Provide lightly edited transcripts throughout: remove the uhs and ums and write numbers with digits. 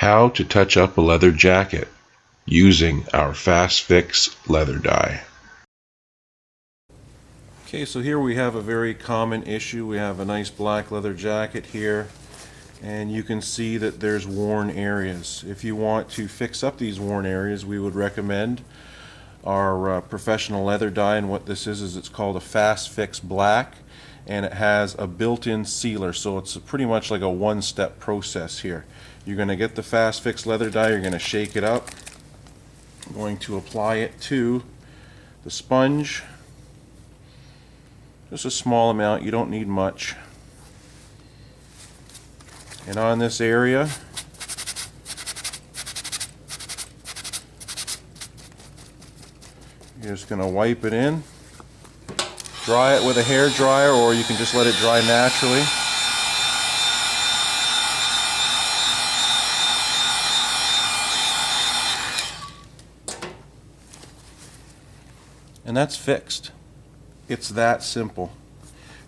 How to touch up a leather jacket using our Fast Fix leather dye. Okay, so here we have a very common issue. We have a nice black leather jacket here, and you can see that there's worn areas. If you want to fix up these worn areas, we would recommend our professional leather dye, and what this is it's called a Fast Fix Black, and it has a built-in sealer, so it's pretty much like a one-step process here. You're going to get the Fast Fix leather dye, you're going to shake it up, I'm going to apply it to the sponge, just a small amount, you don't need much, and on this area you're just going to wipe it in, dry it with a hair dryer, or you can just let it dry naturally. And that's fixed. It's that simple.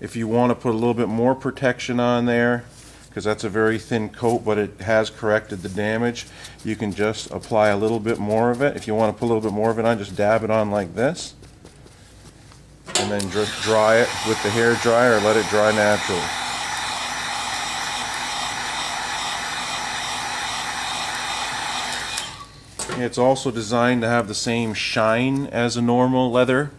If you want to put a little bit more protection on there, because that's a very thin coat but it has corrected the damage, you can just apply a little bit more of it. If you want to put a little bit more of it on, just dab it on like this, and then just dry it with the hair dryer or let it dry naturally. It's also designed to have the same shine as a normal leather.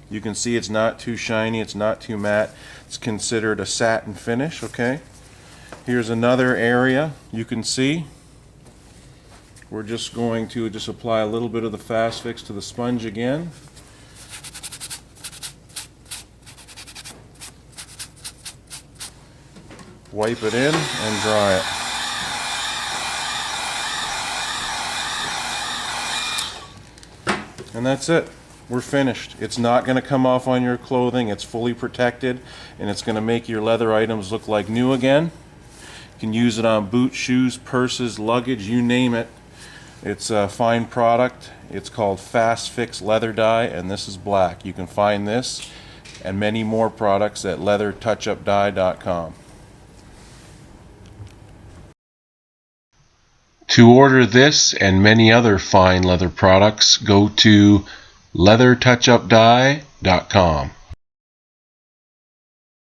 You can see it's not too shiny, it's not too matte. It's considered a satin finish, okay? Here's another area you can see. We're just going to apply a little bit of the Fast Fix to the sponge again. Wipe it in and dry it. And that's it. We're finished. It's not going to come off on your clothing. It's fully protected, and it's going to make your leather items look like new again. You can use it on boots, shoes, purses, luggage, you name it. It's a fine product. It's called Fast Fix Leather Dye, and this is black. You can find this and many more products at leathertouchupdye.com. To order this and many other fine leather products, go to leathertouchupdye.com.